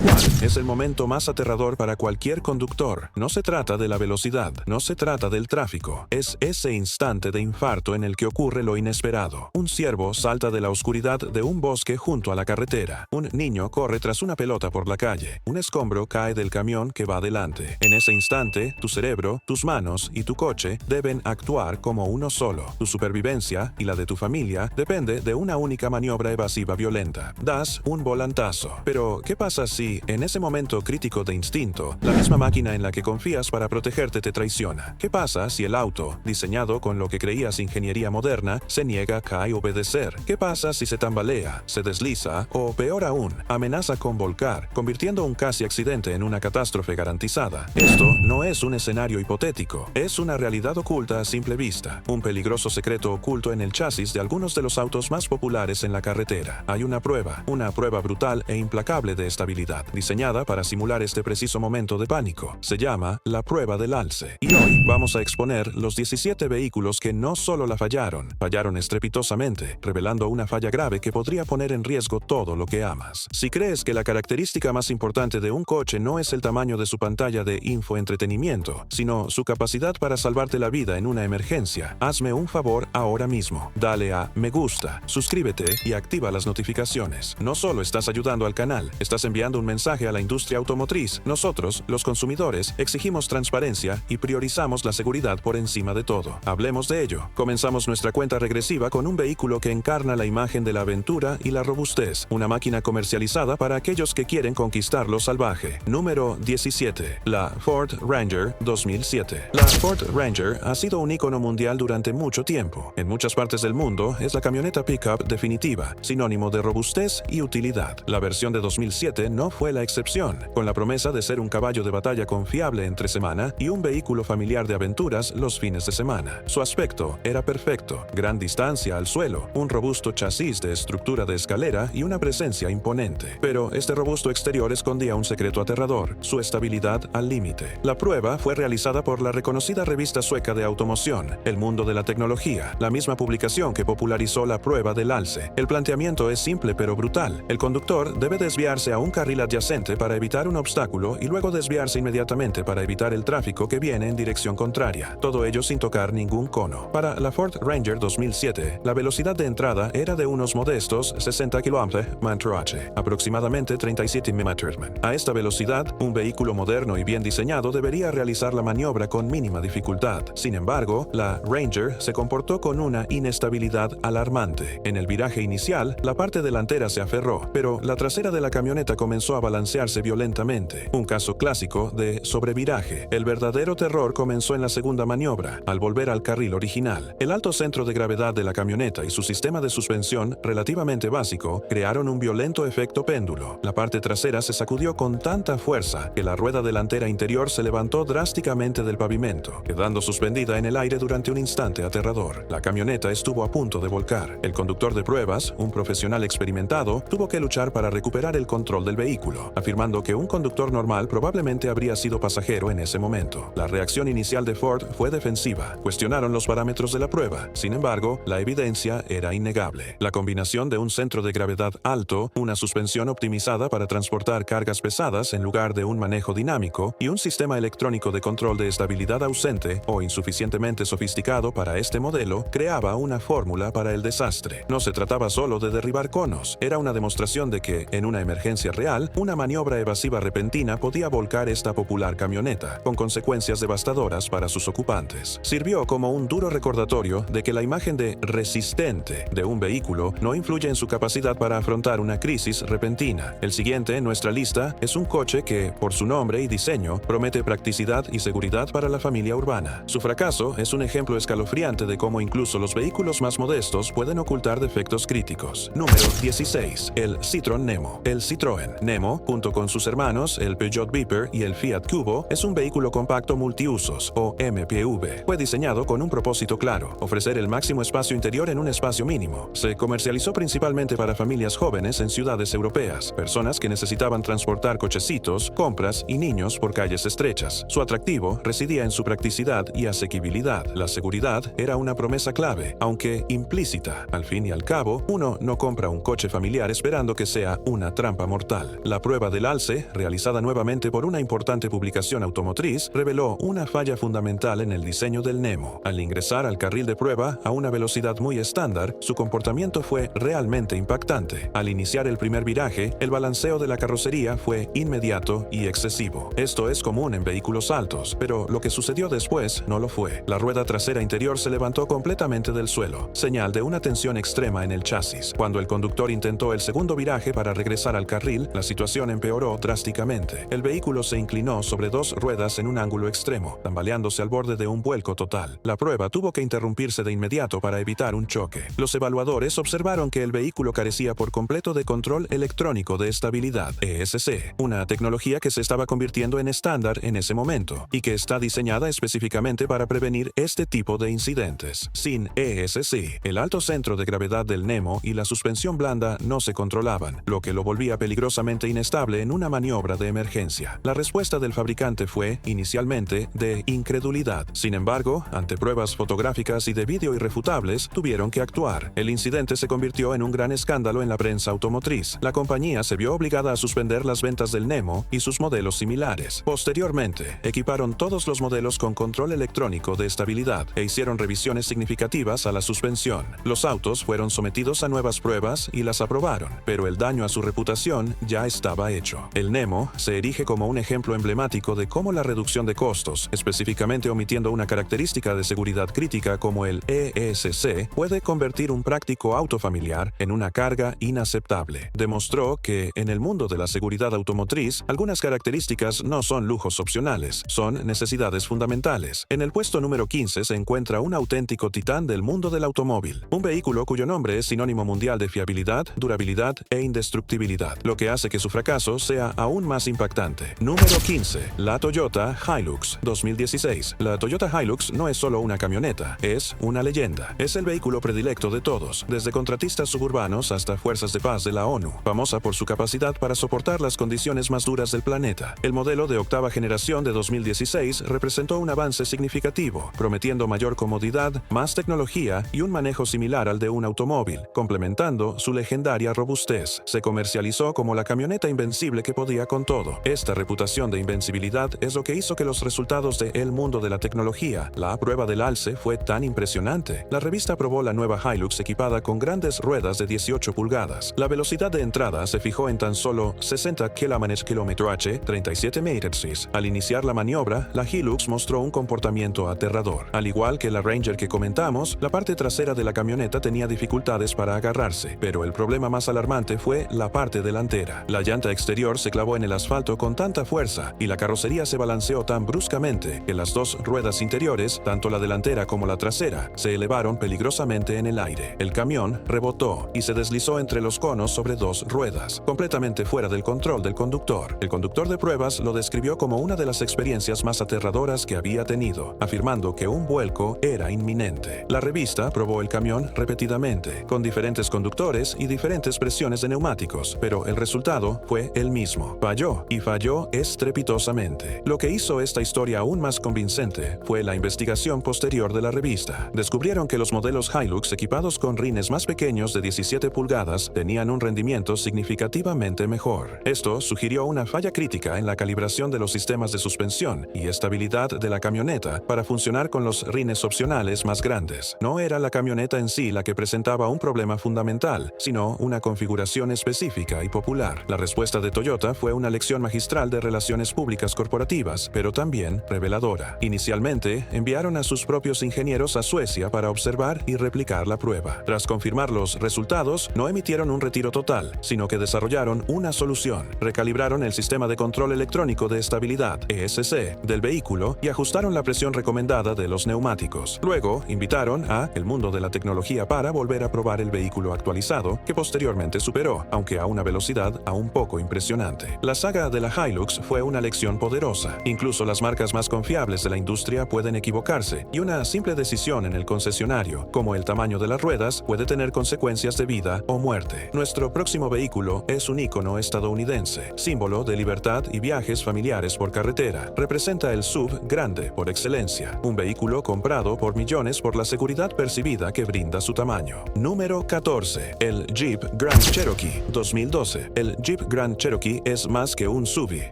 ¿Cuál es el momento más aterrador para cualquier conductor? No se trata de la velocidad, no se trata del tráfico. Es ese instante de infarto en el que ocurre lo inesperado. Un ciervo salta de la oscuridad de un bosque junto a la carretera. Un niño corre tras una pelota por la calle. Un escombro cae del camión que va adelante. En ese instante, tu cerebro, tus manos y tu coche deben actuar como uno solo. Tu supervivencia y la de tu familia depende de una única maniobra evasiva violenta. Das un volantazo. Pero, ¿qué pasa si, en ese momento crítico de instinto, la misma máquina en la que confías para protegerte te traiciona? ¿Qué pasa si el auto, diseñado con lo que creías ingeniería moderna, se niega a obedecer? ¿Qué pasa si se tambalea, se desliza o, peor aún, amenaza con volcar, convirtiendo un casi accidente en una catástrofe garantizada? Esto no es un escenario hipotético, es una realidad oculta a simple vista, un peligroso secreto oculto en el chasis de algunos de los autos más populares en la carretera. Hay una prueba brutal e implacable de estabilidad, diseñada para simular este preciso momento de pánico. Se llama la prueba del alce. Y hoy vamos a exponer los 17 vehículos que no solo la fallaron estrepitosamente, revelando una falla grave que podría poner en riesgo todo lo que amas. Si crees que la característica más importante de un coche no es el tamaño de su pantalla de infoentretenimiento, sino su capacidad para salvarte la vida en una emergencia, hazme un favor ahora mismo. Dale a me gusta, suscríbete y activa las notificaciones. No solo estás ayudando al canal, estás enviando un mensaje a la industria automotriz. Nosotros, los consumidores, exigimos transparencia y priorizamos la seguridad por encima de todo. Hablemos de ello. Comenzamos nuestra cuenta regresiva con un vehículo que encarna la imagen de la aventura y la robustez. Una máquina comercializada para aquellos que quieren conquistar lo salvaje. Número 17. La Ford Ranger 2007. La Ford Ranger ha sido un ícono mundial durante mucho tiempo. En muchas partes del mundo es la camioneta pickup definitiva, sinónimo de robustez y utilidad. La versión de 2007 no fue la excepción, con la promesa de ser un caballo de batalla confiable entre semana y un vehículo familiar de aventuras los fines de semana. Su aspecto era perfecto, gran distancia al suelo, un robusto chasis de estructura de escalera y una presencia imponente. Pero este robusto exterior escondía un secreto aterrador, su estabilidad al límite. La prueba fue realizada por la reconocida revista sueca de automoción, El Mundo de la Tecnología, la misma publicación que popularizó la prueba del alce. El planteamiento es simple pero brutal. El conductor debe desviarse a un carril adyacente para evitar un obstáculo y luego desviarse inmediatamente para evitar el tráfico que viene en dirección contraria. Todo ello sin tocar ningún cono. Para la Ford Ranger 2007, la velocidad de entrada era de unos modestos 60 km/h, aproximadamente 37 mph. A esta velocidad, un vehículo moderno y bien diseñado debería realizar la maniobra con mínima dificultad. Sin embargo, la Ranger se comportó con una inestabilidad alarmante. En el viraje inicial, la parte delantera se aferró, pero la trasera de la camioneta comenzó a balancearse violentamente. Un caso clásico de sobreviraje. El verdadero terror comenzó en la segunda maniobra, al volver al carril original. El alto centro de gravedad de la camioneta y su sistema de suspensión, relativamente básico, crearon un violento efecto péndulo. La parte trasera se sacudió con tanta fuerza que la rueda delantera interior se levantó drásticamente del pavimento, quedando suspendida en el aire durante un instante aterrador. La camioneta estuvo a punto de volcar. El conductor de pruebas, un profesional experimentado, tuvo que luchar para recuperar el control del vehículo, afirmando que un conductor normal probablemente habría sido pasajero en ese momento. La reacción inicial de Ford fue defensiva. Cuestionaron los parámetros de la prueba. Sin embargo, la evidencia era innegable. La combinación de un centro de gravedad alto, una suspensión optimizada para transportar cargas pesadas en lugar de un manejo dinámico y un sistema electrónico de control de estabilidad ausente o insuficientemente sofisticado para este modelo, creaba una fórmula para el desastre. No se trataba solo de derribar conos, era una demostración de que, en una emergencia real, una maniobra evasiva repentina podía volcar esta popular camioneta, con consecuencias devastadoras para sus ocupantes. Sirvió como un duro recordatorio de que la imagen de resistente de un vehículo no influye en su capacidad para afrontar una crisis repentina. El siguiente en nuestra lista es un coche que, por su nombre y diseño, promete practicidad y seguridad para la familia urbana. Su fracaso es un ejemplo escalofriante de cómo incluso los vehículos más modestos pueden ocultar defectos críticos. Número 16. El Citroën Nemo. El Citroën Nemo, junto con sus hermanos, el Peugeot Viper y el Fiat Cubo, es un vehículo compacto multiusos, o MPV. Fue diseñado con un propósito claro: ofrecer el máximo espacio interior en un espacio mínimo. Se comercializó principalmente para familias jóvenes en ciudades europeas, personas que necesitaban transportar cochecitos, compras y niños por calles estrechas. Su atractivo residía en su practicidad y asequibilidad. La seguridad era una promesa clave, aunque implícita. Al fin y al cabo, uno no compra un coche familiar esperando que sea una trampa mortal. La prueba del alce, realizada nuevamente por una importante publicación automotriz, reveló una falla fundamental en el diseño del Nemo. Al ingresar al carril de prueba a una velocidad muy estándar, su comportamiento fue realmente impactante. Al iniciar el primer viraje, el balanceo de la carrocería fue inmediato y excesivo. Esto es común en vehículos altos, pero lo que sucedió después no lo fue. La rueda trasera interior se levantó completamente del suelo, señal de una tensión extrema en el chasis. Cuando el conductor intentó el segundo viraje para regresar al carril, la situación empeoró drásticamente. El vehículo se inclinó sobre dos ruedas en un ángulo extremo, tambaleándose al borde de un vuelco total. La prueba tuvo que interrumpirse de inmediato para evitar un choque. Los evaluadores observaron que el vehículo carecía por completo de control electrónico de estabilidad, ESC, una tecnología que se estaba convirtiendo en estándar en ese momento y que está diseñada específicamente para prevenir este tipo de incidentes. Sin ESC, el alto centro de gravedad del Nemo y la suspensión blanda no se controlaban, lo que lo volvía peligrosamente inestable en una maniobra de emergencia. La respuesta del fabricante fue, inicialmente, de incredulidad. Sin embargo, ante pruebas fotográficas y de vídeo irrefutables, tuvieron que actuar. El incidente se convirtió en un gran escándalo en la prensa automotriz. La compañía se vio obligada a suspender las ventas del Nemo y sus modelos similares. Posteriormente, equiparon todos los modelos con control electrónico de estabilidad e hicieron revisiones significativas a la suspensión. Los autos fueron sometidos a nuevas pruebas y las aprobaron, pero el daño a su reputación ya estaba hecho. El Nemo se erige como un ejemplo emblemático de cómo la reducción de costos, específicamente omitiendo una característica de seguridad crítica como el ESC, puede convertir un práctico auto familiar en una carga inaceptable. Demostró que, en el mundo de la seguridad automotriz, algunas características no son lujos opcionales, son necesidades fundamentales. En el puesto número 15 se encuentra un auténtico titán del mundo del automóvil, un vehículo cuyo nombre es sinónimo mundial de fiabilidad, durabilidad e indestructibilidad, lo que hace que su fracaso sea aún más impactante. Número 15. La Toyota Hilux 2016. La Toyota Hilux no es solo una camioneta, es una leyenda. Es el vehículo predilecto de todos, desde contratistas suburbanos hasta fuerzas de paz de la ONU, famosa por su capacidad para soportar las condiciones más duras del planeta. El modelo de octava generación de 2016 representó un avance significativo, prometiendo mayor comodidad, más tecnología y un manejo similar al de un automóvil, complementando su legendaria robustez. Se comercializó como la camioneta invencible que podía con todo. Esta reputación de invencibilidad es lo que hizo que los resultados de El Mundo de la Tecnología, la prueba del alce, fue tan impresionante. La revista probó la nueva Hilux equipada con grandes ruedas de 18 pulgadas. La velocidad de entrada se fijó en tan solo 60 km/h, 37 Mph. Al iniciar la maniobra, la Hilux mostró un comportamiento aterrador. Al igual que la Ranger que comentamos, la parte trasera de la camioneta tenía dificultades para agarrarse, pero el problema más alarmante fue la parte delantera. La llanta exterior se clavó en el asfalto con tanta fuerza y la carrocería se balanceó tan bruscamente que las dos ruedas interiores, tanto la delantera como la trasera, se elevaron peligrosamente en el aire. El camión rebotó y se deslizó entre los conos sobre dos ruedas, completamente fuera del control del conductor. El conductor de pruebas lo describió como una de las experiencias más aterradoras que había tenido, afirmando que un vuelco era inminente. La revista probó el camión repetidamente, con diferentes conductores y diferentes presiones de neumáticos, pero el resultado fue el mismo. Falló, y falló estrepitosamente. Lo que hizo esta historia aún más convincente fue la investigación posterior de la revista. Descubrieron que los modelos Hilux equipados con rines más pequeños de 17 pulgadas tenían un rendimiento significativamente mejor. Esto sugirió una falla crítica en la calibración de los sistemas de suspensión y estabilidad de la camioneta para funcionar con los rines opcionales más grandes. No era la camioneta en sí la que presentaba un problema fundamental, sino una configuración específica y popular. La respuesta de Toyota fue una lección magistral de relaciones públicas corporativas, pero también reveladora. Inicialmente, enviaron a sus propios ingenieros a Suecia para observar y replicar la prueba. Tras confirmar los resultados, no emitieron un retiro total, sino que desarrollaron una solución. Recalibraron el sistema de control electrónico de estabilidad, ESC, del vehículo y ajustaron la presión recomendada de los neumáticos. Luego, invitaron a El Mundo de la Tecnología para volver a probar el vehículo actualizado, que posteriormente superó, aunque a una velocidad aún poco impresionante. La saga de la Hilux fue una lección poderosa. Incluso las marcas más confiables de la industria pueden equivocarse, y una simple decisión en el concesionario, como el tamaño de las ruedas, puede tener consecuencias de vida o muerte. Nuestro próximo vehículo es un ícono estadounidense, símbolo de libertad y viajes familiares por carretera. Representa el SUV grande por excelencia, un vehículo comprado por millones por la seguridad percibida que brinda su tamaño. Número 14. El Jeep Grand Cherokee 2012. El Jeep Jeep Grand Cherokee es más que un SUV,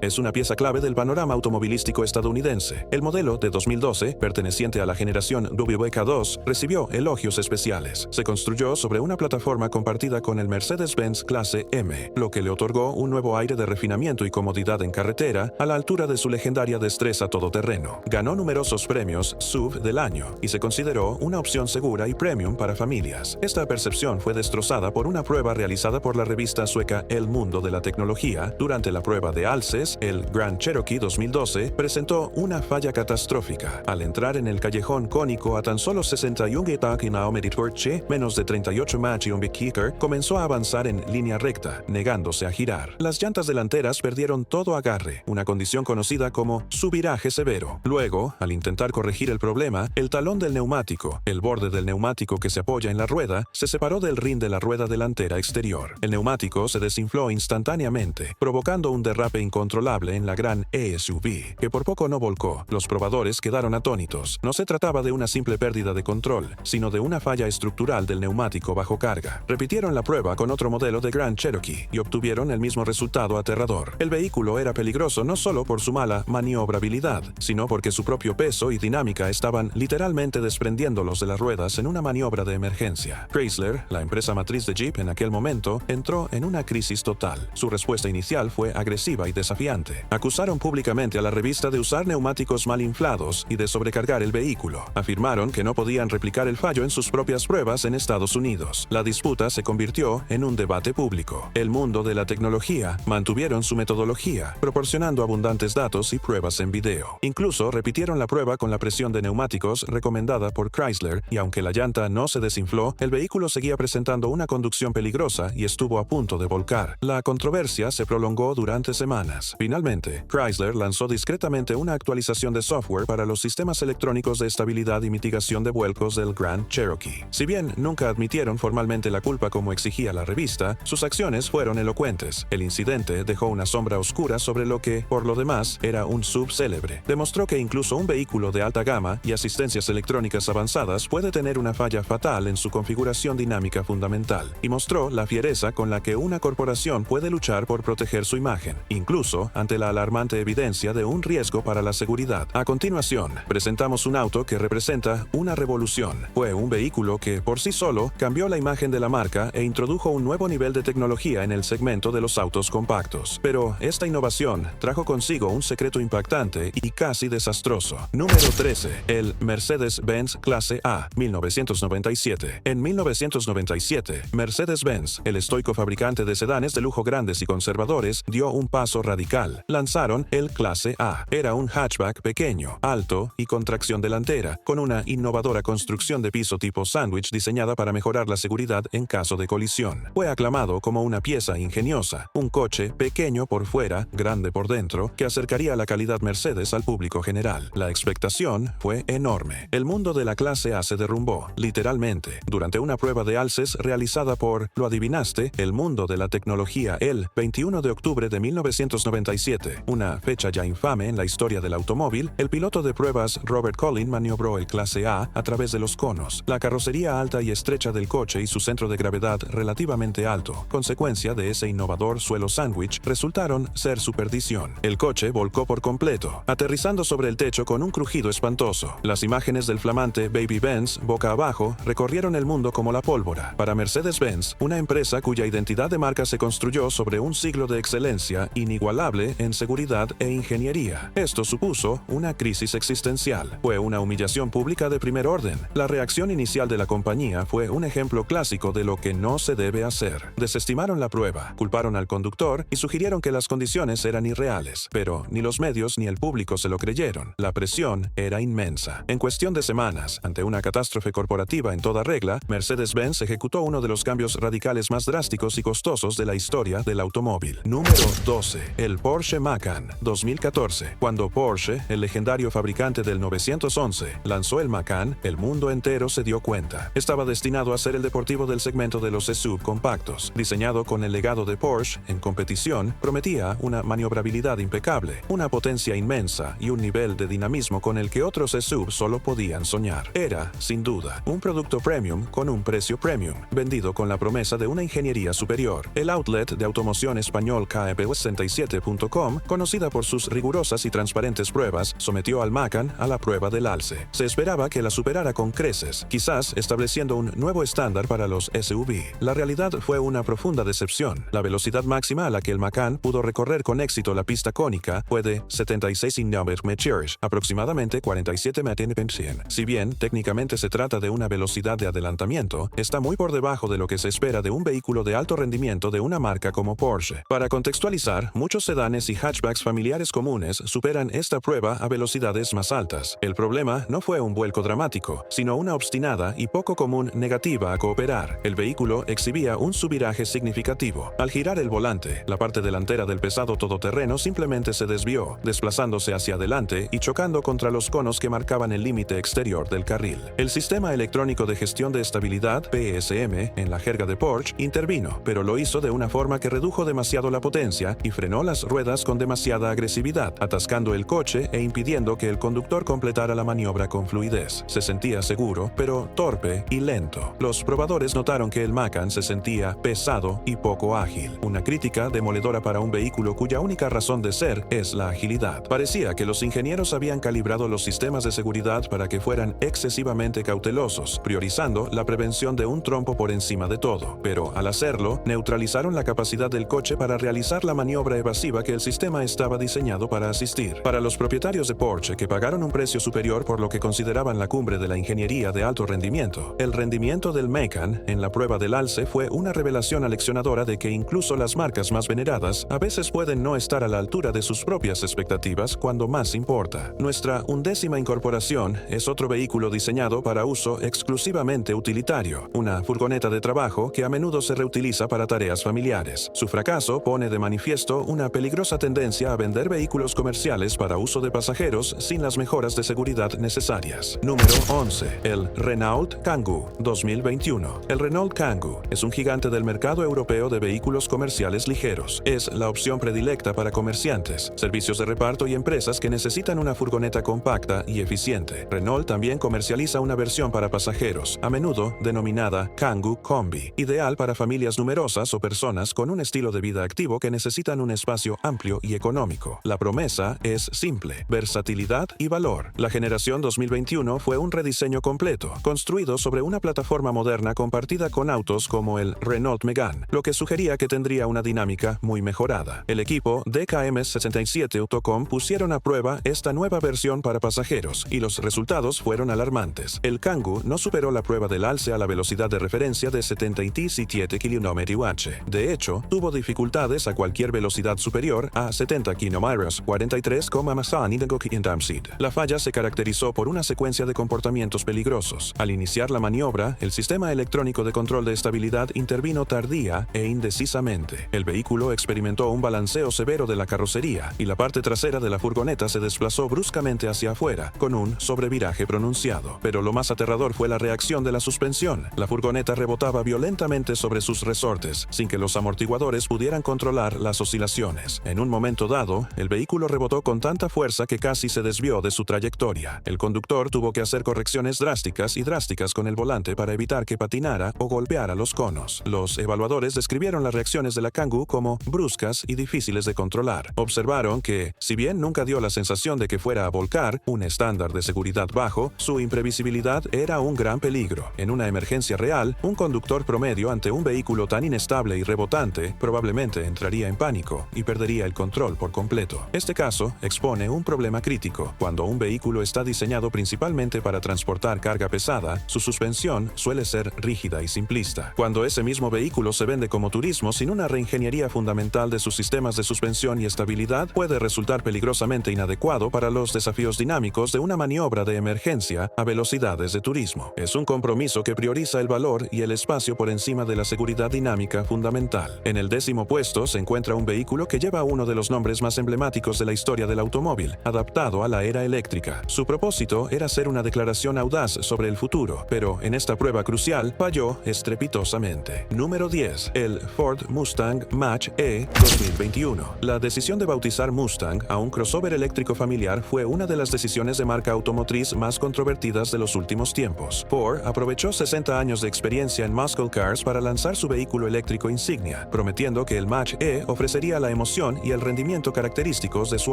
es una pieza clave del panorama automovilístico estadounidense. El modelo de 2012, perteneciente a la generación WK2, recibió elogios especiales. Se construyó sobre una plataforma compartida con el Mercedes-Benz Clase M, lo que le otorgó un nuevo aire de refinamiento y comodidad en carretera a la altura de su legendaria destreza todoterreno. Ganó numerosos premios SUV del año y se consideró una opción segura y premium para familias. Esta percepción fue destrozada por una prueba realizada por la revista sueca El Mundo de la Tecnología. Durante la prueba de alces, el Grand Cherokee 2012 presentó una falla catastrófica. Al entrar en el callejón cónico a tan solo 61 km/h, menos de 38 mph, comenzó a avanzar en línea recta, negándose a girar. Las llantas delanteras perdieron todo agarre, una condición conocida como subviraje severo. Luego, al intentar corregir el problema, el talón del neumático, el borde del neumático que se apoya en la rueda, se separó del rin de la rueda delantera exterior. El neumático se desinfló instantáneamente, provocando un derrape incontrolable en la gran SUV, que por poco no volcó. Los probadores quedaron atónitos. No se trataba de una simple pérdida de control, sino de una falla estructural del neumático bajo carga. Repitieron la prueba con otro modelo de Grand Cherokee y obtuvieron el mismo resultado aterrador. El vehículo era peligroso no solo por su mala maniobrabilidad, sino porque su propio peso y dinámica estaban literalmente desprendiéndolos de las ruedas en una maniobra de emergencia. Chrysler, la empresa matriz de Jeep en aquel momento, entró en una crisis total. Su respuesta inicial fue agresiva y desafiante. Acusaron públicamente a la revista de usar neumáticos mal inflados y de sobrecargar el vehículo. Afirmaron que no podían replicar el fallo en sus propias pruebas en Estados Unidos. La disputa se convirtió en un debate público. El mundo de la tecnología mantuvieron su metodología, proporcionando abundantes datos y pruebas en video. Incluso repitieron la prueba con la presión de neumáticos recomendada por Chrysler, y aunque la llanta no se desinfló, el vehículo seguía presentando una conducción peligrosa y estuvo a punto de volcar. La controversia se prolongó durante semanas. Finalmente, Chrysler lanzó discretamente una actualización de software para los sistemas electrónicos de estabilidad y mitigación de vuelcos del Grand Cherokee. Si bien nunca admitieron formalmente la culpa como exigía la revista, sus acciones fueron elocuentes. El incidente dejó una sombra oscura sobre lo que, por lo demás, era un SUV célebre. Demostró que incluso un vehículo de alta gama y asistencias electrónicas avanzadas puede tener una falla fatal en su configuración dinámica fundamental, y mostró la fiereza con la que una corporación puede luchar por proteger su imagen, incluso ante la alarmante evidencia de un riesgo para la seguridad. A continuación, presentamos un auto que representa una revolución. Fue un vehículo que, por sí solo, cambió la imagen de la marca e introdujo un nuevo nivel de tecnología en el segmento de los autos compactos. Pero esta innovación trajo consigo un secreto impactante y casi desastroso. Número 13. El Mercedes-Benz Clase A, 1997. En 1997, Mercedes-Benz, el estoico fabricante de sedanes de lujo grandes y conservadores, dio un paso radical. Lanzaron el Clase A. Era un hatchback pequeño, alto y con tracción delantera, con una innovadora construcción de piso tipo sándwich diseñada para mejorar la seguridad en caso de colisión. Fue aclamado como una pieza ingeniosa, un coche pequeño por fuera, grande por dentro, que acercaría la calidad Mercedes al público general. La expectación fue enorme. El mundo de la Clase A se derrumbó, literalmente, durante una prueba de alces realizada por, lo adivinaste, el mundo de la tecnología el 21 de octubre de 1997, una fecha ya infame en la historia del automóvil. El piloto de pruebas Robert Collin maniobró el Clase A través de los conos. La carrocería alta y estrecha del coche y su centro de gravedad relativamente alto, consecuencia de ese innovador suelo sándwich, resultaron ser su perdición. El coche volcó por completo, aterrizando sobre el techo con un crujido espantoso. Las imágenes del flamante Baby Benz boca abajo recorrieron el mundo como la pólvora. Para Mercedes-Benz, una empresa cuya identidad de marca se construyó sobre un siglo de excelencia inigualable en seguridad e ingeniería. Esto supuso una crisis existencial. Fue una humillación pública de primer orden. La reacción inicial de la compañía fue un ejemplo clásico de lo que no se debe hacer. Desestimaron la prueba, culparon al conductor y sugirieron que las condiciones eran irreales, pero ni los medios ni el público se lo creyeron. La presión era inmensa. En cuestión de semanas, ante una catástrofe corporativa en toda regla, Mercedes-Benz ejecutó uno de los cambios radicales más drásticos y costosos de la historia del automóvil. Número 12. El Porsche Macan, 2014. Cuando Porsche, el legendario fabricante del 911, lanzó el Macan, el mundo entero se dio cuenta. Estaba destinado a ser el deportivo del segmento de los SUV compactos. Diseñado con el legado de Porsche en competición, prometía una maniobrabilidad impecable, una potencia inmensa y un nivel de dinamismo con el que otros SUV solo podían soñar. Era, sin duda, un producto premium con un precio premium, vendido con la promesa de una ingeniería superior. El outlet de automoción español KEP67.com, conocida por sus rigurosas y transparentes pruebas, sometió al Macan a la prueba del alce. Se esperaba que la superara con creces, quizás estableciendo un nuevo estándar para los SUV. La realidad fue una profunda decepción. La velocidad máxima a la que el Macan pudo recorrer con éxito la pista cónica fue de 76 km/h, aproximadamente 47 mph. Si bien técnicamente se trata de una velocidad de adelantamiento, está muy por debajo de lo que se espera de un vehículo de alto rendimiento de una marca como Porsche. Para contextualizar, muchos sedanes y hatchbacks familiares comunes superan esta prueba a velocidades más altas. El problema no fue un vuelco dramático, sino una obstinada y poco común negativa a cooperar. El vehículo exhibía un subviraje significativo. Al girar el volante, la parte delantera del pesado todoterreno simplemente se desvió, desplazándose hacia adelante y chocando contra los conos que marcaban el límite exterior del carril. El sistema electrónico de gestión de estabilidad, PSM, en la jerga de Porsche, intervino, pero lo hizo de una forma que redujo demasiado la potencia y frenó las ruedas con demasiada agresividad, atascando el coche e impidiendo que el conductor completara la maniobra con fluidez. Se sentía seguro, pero torpe y lento. Los probadores notaron que el Macan se sentía pesado y poco ágil, una crítica demoledora para un vehículo cuya única razón de ser es la agilidad. Parecía que los ingenieros habían calibrado los sistemas de seguridad para que fueran excesivamente cautelosos, priorizando la prevención de un trompo por encima de todo, pero al hacerlo, neutralizaron la capacidad del coche para realizar la maniobra evasiva que el sistema estaba diseñado para asistir. Para los propietarios de Porsche que pagaron un precio superior por lo que consideraban la cumbre de la ingeniería de alto rendimiento, el rendimiento del Macan en la prueba del alce fue una revelación aleccionadora de que incluso las marcas más veneradas a veces pueden no estar a la altura de sus propias expectativas cuando más importa. Nuestra 11ª incorporación es otro vehículo diseñado para uso exclusivamente utilitario, una furgoneta de trabajo que a menudo se reutiliza para tareas familiares. Su fracaso pone de manifiesto una peligrosa tendencia a vender vehículos comerciales para uso de pasajeros sin las mejoras de seguridad necesarias. Número 11. El Renault Kangoo 2021. El Renault Kangoo es un gigante del mercado europeo de vehículos comerciales ligeros. Es la opción predilecta para comerciantes, servicios de reparto y empresas que necesitan una furgoneta compacta y eficiente. Renault también comercializa una versión para pasajeros, a menudo denominada Kangoo Combi, ideal para familias numerosas o personas con un estilo de vida activo que necesitan un espacio amplio y económico. La promesa es simple: versatilidad y valor. La generación 2021 fue un rediseño completo, construido sobre una plataforma moderna compartida con autos como el Renault Megane, lo que sugería que tendría una dinámica muy mejorada. El equipo de KM67.com pusieron a prueba esta nueva versión para pasajeros y los resultados fueron alarmantes. El Kangoo no superó la prueba del alce a la velocidad de referencia de 77 km/h. De hecho, tuvo dificultades a cualquier velocidad superior a 70 km/h, 43,5 La falla se caracterizó por una secuencia de comportamientos peligrosos. Al iniciar la maniobra, el sistema electrónico de control de estabilidad intervino tardía e indecisamente. El vehículo experimentó un balanceo severo de la carrocería y la parte trasera de la furgoneta se desplazó bruscamente hacia afuera, con un sobreviraje pronunciado. Pero lo más aterrador fue la reacción de la suspensión. La furgoneta rebotaba violentamente sobre sus resortes, sin que los amortiguadores pudieran controlar las oscilaciones. En un momento dado, el vehículo rebotó con tanta fuerza que casi se desvió de su trayectoria. El conductor tuvo que hacer correcciones drásticas con el volante para evitar que patinara o golpeara los conos. Los evaluadores describieron las reacciones de la Kangoo como bruscas y difíciles de controlar. Observaron que, si bien nunca dio la sensación de que fuera a volcar, un estándar de seguridad bajo, su imprevisibilidad era un gran peligro. En una emergencia real, un conductor promedio ante un vehículo tan inestable y rebotante probablemente entraría en pánico y perdería el control por completo. Este caso expone un problema crítico. Cuando un vehículo está diseñado principalmente para transportar carga pesada, su suspensión suele ser rígida y simplista. Cuando ese mismo vehículo se vende como turismo sin una reingeniería fundamental de sus sistemas de suspensión y estabilidad, puede resultar peligrosamente inadecuado para los desafíos dinámicos de una maniobra de emergencia a velocidades de turismo. Es un compromiso que prioriza el valor y el espacio por encima de la seguridad dinámica fundamental. En el 10º puesto se encuentra un vehículo que lleva uno de los nombres más emblemáticos de la historia del automóvil, adaptado a la era eléctrica. Su propósito era ser una declaración audaz sobre el futuro, pero en esta prueba crucial falló estrepitosamente. Número 10. El Ford Mustang Mach-E 2021. La decisión de bautizar Mustang a un crossover eléctrico familiar fue una de las decisiones de marca automotriz más controvertidas de los últimos tiempos. Ford aprovechó 60 años de experiencia en muscle cars para lanzar su vehículo eléctrico insignia, prometiendo prometiendo que el Mach-E ofrecería la emoción y el rendimiento característicos de su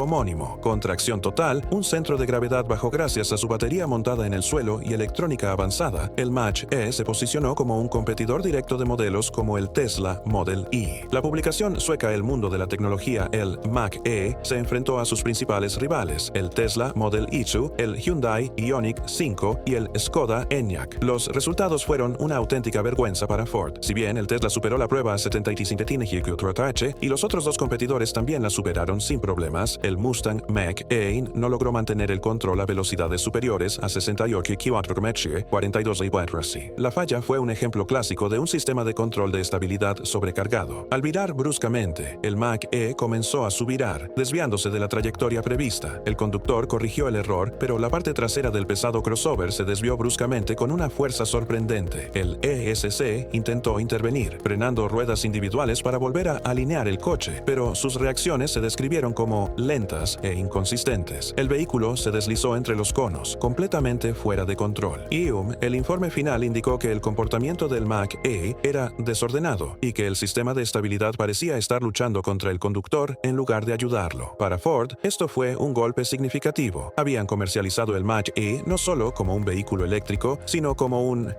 homónimo. Con tracción total, un centro de gravedad bajo gracias a su batería montada en el suelo y electrónica avanzada, el Mach-E se posicionó como un competidor directo de modelos como el Tesla Model E. La publicación sueca El Mundo de la Tecnología, el Mach-E, se enfrentó a sus principales rivales, el Tesla Model Y, el Hyundai Ioniq 5 y el Skoda Enyaq. Los resultados fueron una auténtica vergüenza para Ford. Si bien el Tesla superó la prueba a 75 km/h y los otros dos competidores también la superaron sin problemas, el Mustang Mach-E no logró mantener el control a velocidades superiores a 68 km/h, 42 km/h. La falla fue un ejemplo clásico de un sistema de control de estabilidad sobrecargado. Al virar bruscamente, el Mach-E comenzó a subvirar, desviándose de la trayectoria prevista. El conductor corrigió el error, pero la parte trasera del pesado crossover se desvió bruscamente con una fuerza sorprendente. El ESC intentó intervenir, frenando ruedas individuales para volver a alinear el coche, pero sus reacciones se describieron como lentas e inconsistentes. El vehículo se deslizó entre los conos, completamente fuera de control. El informe final indicó que el comportamiento del Mach-E era desordenado y que el sistema de estabilidad parecía estar luchando contra el conductor en lugar de ayudarlo. Para Ford, esto fue un golpe significativo. Habían comercializado el Mach-E no solo como un vehículo eléctrico, sino como un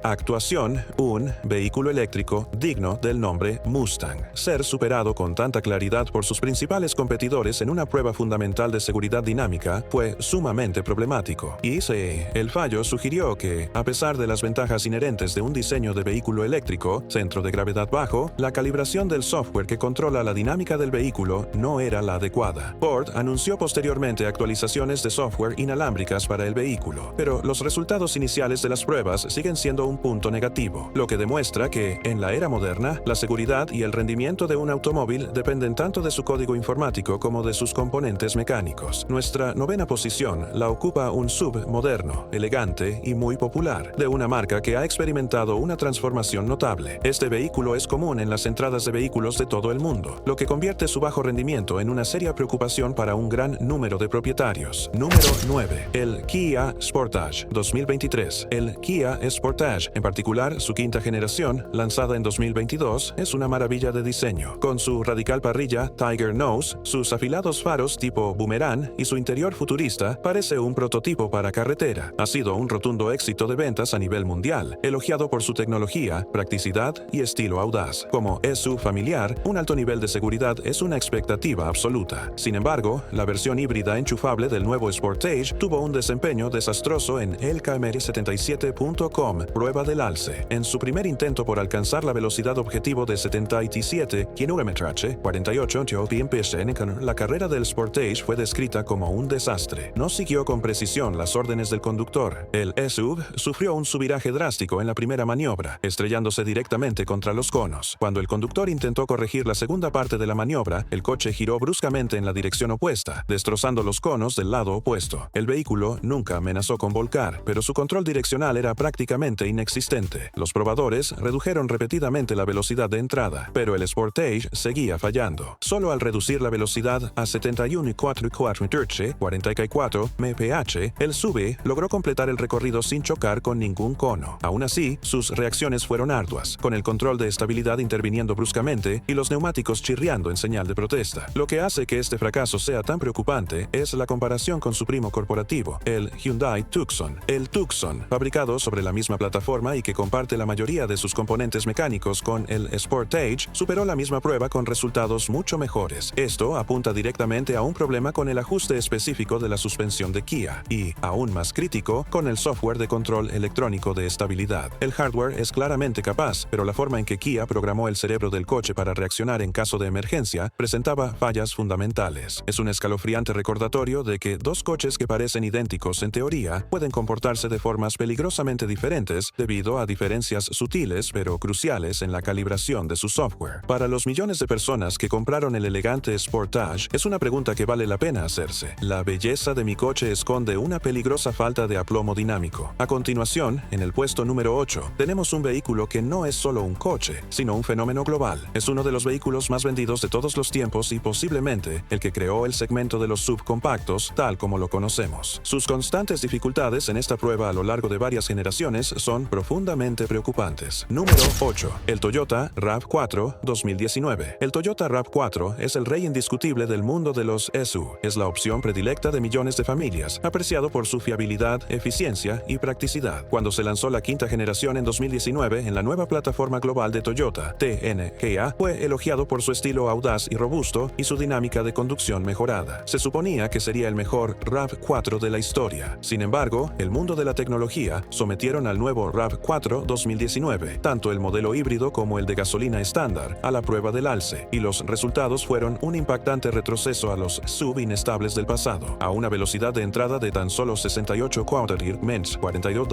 vehículo eléctrico digno del nombre Mustang. Ser superado con tanta claridad por sus principales competidores en una prueba fundamental de seguridad dinámica fue sumamente problemático. El fallo sugirió que, a pesar de las ventajas inherentes de un diseño de vehículo eléctrico, centro de gravedad bajo, la calibración del software que controla la dinámica del vehículo no era la adecuada. Ford anunció posteriormente actualizaciones de software inalámbricas para el vehículo, pero los resultados iniciales de las pruebas siguen siendo un punto negativo, lo que demuestra que, en la era moderna, la seguridad y el rendimiento de un automóvil dependen tanto de su código informático como de sus componentes mecánicos. Nuestra novena posición la ocupa un SUV moderno, elegante y muy popular, de una marca que ha experimentado una transformación notable. Este vehículo es común en las entradas de vehículos de todo el mundo, lo que convierte su bajo rendimiento en una seria preocupación para un gran número de propietarios. Número 9. El Kia Sportage 2023. El Kia Sportage, en particular su quinta generación, lanzada en 2022, es una maravilla de diseño. Con su radical parrilla Tiger Nose, sus afilados faros tipo boomerang y su interior futurista, parece un prototipo para carretera. Ha sido un rotundo éxito de ventas a nivel mundial, elogiado por su tecnología, practicidad y estilo audaz. Como SUV familiar, un alto nivel de seguridad es una expectativa absoluta. Sin embargo, la versión híbrida enchufable del nuevo Sportage tuvo un desempeño desastroso en elkmr77.com, prueba del alce. En su primer intento por alcanzar la velocidad objetivo de 77 km/h, 48 km/h, la carrera del Sportage fue descrita como un desastre. No siguió con precisión las órdenes del conductor. El SUV sufrió un subviraje drástico en la primera maniobra, estrellándose directamente contra los conos. Cuando el conductor intentó corregir la segunda parte de la maniobra, el coche giró bruscamente en la dirección opuesta, destrozando los conos del lado opuesto. El vehículo nunca amenazó con volcar, pero su control direccional era prácticamente inexistente. Los probadores redujeron repetidamente la velocidad de entrada, pero el Sportage seguía fallando. Solo al reducir la velocidad a 71,4 km/h, 44 mph, el SUV logró completar el recorrido sin chocar con ningún cono. Aún así, sus reacciones fueron arduas, con el control de estabilidad interviniendo bruscamente y los neumáticos chirriando en señal de protesta. Lo que hace que este fracaso sea tan preocupante es la comparación con su primo corporativo, el Hyundai Tucson. El Tucson, fabricado sobre la misma plataforma y que comparte la mayoría de sus componentes mecánicos con el Sportage, superó la misma prueba con resultados mucho mejores. Esto apunta directamente a un problema con el ajuste específico de la suspensión de Kia y, aún más crítico, con el software de control electrónico de estabilidad. El hardware es claramente capaz, pero la forma en que Kia programó el cerebro del coche para reaccionar en caso de emergencia presentaba fallas fundamentales. Es un escalofriante recordatorio de que dos coches que parecen idénticos en teoría pueden comportarse de formas peligrosamente diferentes debido a diferencias sutiles pero cruciales en la calibración de su software. Para los millones de personas que compraron el elegante Sportage, es una pregunta que vale la pena hacerse. ¿La belleza de mi coche esconde una peligrosa falta de aplomo dinámico? A continuación, en el puesto número 8, tenemos un vehículo que no es solo un coche, sino un fenómeno global. Es uno de los vehículos más vendidos de todos los tiempos y posiblemente el que creó el segmento de los subcompactos tal como lo conocemos. Sus constantes dificultades en esta prueba a lo largo de varias generaciones son profundamente preocupantes. Número 8. El Toyota RAV4 2019. El Toyota RAV4 es el rey indiscutible del mundo de los SUV. Es la opción predilecta de millones de familias, apreciado por su fiabilidad, eficiencia y practicidad. Cuando se lanzó la quinta generación en 2019 en la nueva plataforma global de Toyota, TNGA, fue elogiado por su estilo audaz y robusto y su dinámica de conducción mejorada. Se suponía que sería el mejor RAV4 de la historia. Sin embargo, el mundo de la tecnología sometieron al nuevo RAV4 2019, tanto el modelo híbrido como el de gasolina estándar, a la prueba del alce, y los resultados fueron un impactante retroceso a los SUV inestables del pasado. A una velocidad de entrada de tan solo 68 km/h, 42